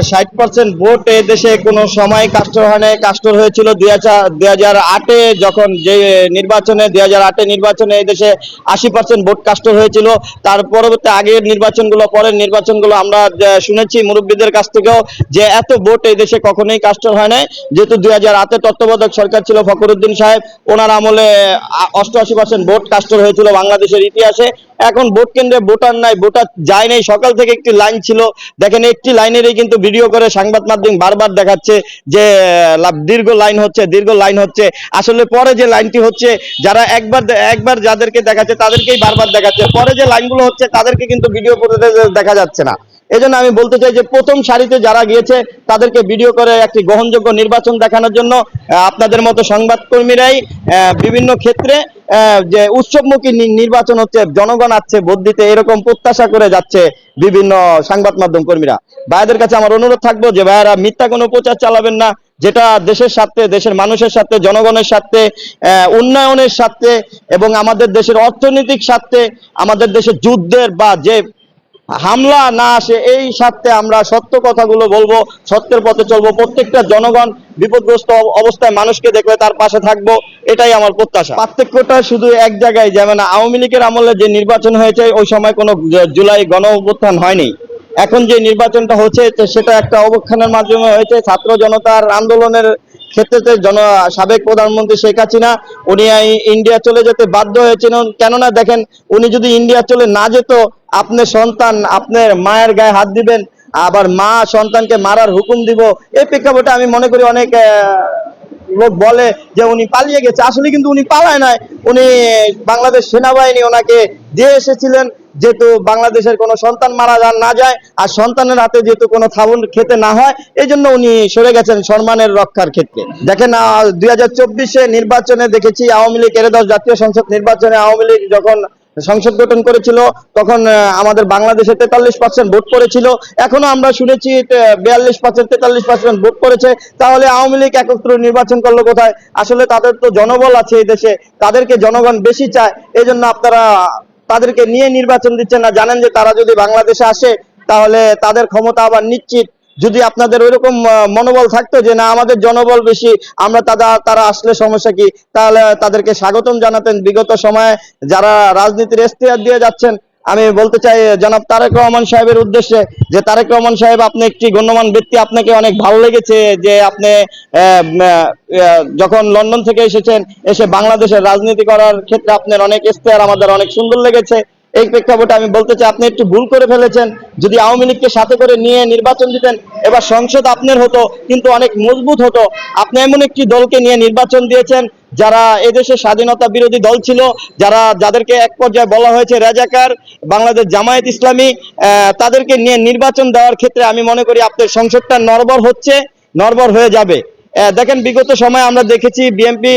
60% vote এ দেশে কোনো সময় কাস্টর হয় নাই। কাস্টর হয়েছিল 2008-এ, যখন যে নির্বাচনে 2008 নির্বাচনে এই দেশে 80% ভোট কাস্টর হয়েছিল। তার পরবর্তী আগের নির্বাচনগুলো, পরের নির্বাচনগুলো আমরা শুনেছি মুরব্বীদের কাছ থেকেও যে এত ভোট এই দেশে কখনোই কাস্টর হয় নাই। যেহেতু 2008-এ তত্ত্বাবধায়ক সরকার ছিল ফখরুদ্দিন সাহেব, ওনার আমলে 88% ভোট কাস্টর হয়েছিল বাংলাদেশের ইতিহাসে। এখন ভোট কেন্দ্রে ভোটার নাই, ভোটার যায় নাই। সকাল থেকে একটি লাইন ছিল, দেখেন একটি লাইনেরই কিন্তু ভিডিও করে সংবাদ মাধ্যম বারবার দেখাচ্ছে যে দীর্ঘ লাইন হচ্ছে, দীর্ঘ লাইন হচ্ছে। আসলে পরে যে লাইনটি হচ্ছে, যারা একবার একবার যাদেরকে দেখাচ্ছে তাদেরকেই বারবার দেখাচ্ছে, পরে যে লাইনগুলো হচ্ছে তাদেরকে কিন্তু ভিডিও করে দেখা যাচ্ছে না। এজন্য আমি বলতে চাই যে প্রথম সারিতে যারা গিয়েছে তাদেরকে ভিডিও করে একটি গ্রহণযোগ্য নির্বাচন দেখানোর জন্য আপনাদের মতো সংবাদকর্মীরাই বিভিন্ন ক্ষেত্রে যে উৎসবমুখী নির্বাচন হচ্ছে, জনগণ আছে ভোট দিতে, এরকম প্রত্যাশা করে যাচ্ছে বিভিন্ন সংবাদ মাধ্যম কর্মীরা। ভাইদের কাছে আমার অনুরোধ থাকবো যে ভাইয়েরা মিথ্যা কোনো প্রচার চালাবেন না, যেটা দেশের স্বার্থে, দেশের মানুষের স্বার্থে, জনগণের স্বার্থে, উন্নয়নের স্বার্থে এবং আমাদের দেশের অর্থনৈতিক স্বার্থে, আমাদের দেশের যুদ্ধের বা যে হামলা না আসে এই স্বার্থে আমরা সত্য কথাগুলো বলবো, সত্যের পথে চলবো। প্রত্যেকটা জনগণ বিপদগ্রস্ত অবস্থায় মানুষকে দেখলে তার পাশে থাকবো, এটাই আমার প্রত্যাশা। পার্থক্যটা শুধু এক জায়গায়, যেমন আওয়ামী লীগের আমলে যে নির্বাচন হয়েছে ওই সময় কোনো জুলাই গণ অভ্যুত্থান হয়নি। এখন যে নির্বাচনটা হচ্ছে সেটা একটা অবক্ষানের মাধ্যমে হয়েছে, ছাত্র জনতার আন্দোলনের ক্ষেত্রে। সাবেক প্রধানমন্ত্রী শেখ হাসিনা উনি ইন্ডিয়া চলে যেতে বাধ্য হয়েছিলেন। কেননা দেখেন, উনি যদি ইন্ডিয়া চলে না যেত, আপনার সন্তান আপনার মায়ের গায়ে হাত দিবেন, আবার মা সন্তানকে মারার হুকুম দিব। এই প্রেক্ষাপটে আমি মনে করি অনেক লোক বলে যে উনি পালিয়ে গেছে, আসলে কিন্তু উনি পালায় নাই। উনি বাংলাদেশ সেনাবাহিনী ওনাকে দিয়ে এসেছিলেন, যেহেতু বাংলাদেশের কোনো সন্তান মারা না যায় আর সন্তানের হাতে যেহেতু কোনো থাবন খেতে না হয়, এই জন্য উনি সরে গেছেন সম্মানের রক্ষার ক্ষেত্রে। দেখেন 2024-এ নির্বাচনে দেখেছি আওয়ামী লীগ একাদশ জাতীয় সংসদ নির্বাচনে আওয়ামী লীগ যখন সংসদ গঠন করেছিল তখন আমাদের বাংলাদেশে 43% ভোট পড়েছিল। এখনো আমরা শুনেছি 42%, 43% ভোট পড়েছে। তাহলে আওয়ামী লীগ একত্র নির্বাচন করলো কোথায়? আসলে তাদের তো জনবল আছে এই দেশে, তাদেরকে জনগণ বেশি চায়, এই জন্য আপনারা তাদেরকে নিয়ে নির্বাচন দিচ্ছেন না। জানেন যে তারা যদি বাংলাদেশে আসে তাহলে তাদের ক্ষমতা আবার নিশ্চিত। যদি আপনাদের ওইরকম মনোবল থাকতো যে না আমাদের জনবল বেশি, আমরা তারা আসলে সমস্যা কি, তাহলে তাদেরকে স্বাগতম জানাতেন। বিগত সময়ে যারা রাজনীতির ইশতেহার দিয়ে যাচ্ছেন, আমি বলতে চাই জনাব তারেক রহমান সাহেবের উদ্দেশ্যে যে তারেক রহমান সাহেব আপনি একটি গণ্যমান্য ব্যক্তি, আপনাকে অনেক ভালো লেগেছে যে আপনি যখন লন্ডন থেকে এসেছেন, এসে বাংলাদেশের রাজনীতি করার ক্ষেত্রে আপনার অনেক ইশতেহার আমাদের অনেক সুন্দর লেগেছে। এই প্রেক্ষাপটে আমি বলতে চাই আপনি একটু ভুল করে ফেলেছেন। যদি আওয়ামী লীগকে সাথে করে নিয়ে নির্বাচন দিতেন, এবার সংসদ আপনার হতো, কিন্তু অনেক মজবুত হতো। আপনি এমন একটি দলকে নিয়ে নির্বাচন দিয়েছেন যারা এদেশের স্বাধীনতা বিরোধী দল ছিল, যাদেরকে এক পর্যায়ে বলা হয়েছে রাজাকার, বাংলাদেশ জামায়াত ইসলামী, তাদেরকে নিয়ে নির্বাচন দেওয়ার ক্ষেত্রে আমি মনে করি আপনার সংসদটা নড়বড় হচ্ছে, নড়বড় হয়ে যাবে। দেখেন বিগত সময় আমরা দেখেছি বিএনপি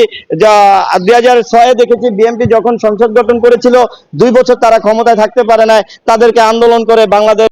2006-এ দেখেছি বিএনপি যখন সংসদ গঠন করেছিল 2 বছর তারা ক্ষমতায় থাকতে পারে না, তাদেরকে আন্দোলন করে বাংলাদেশ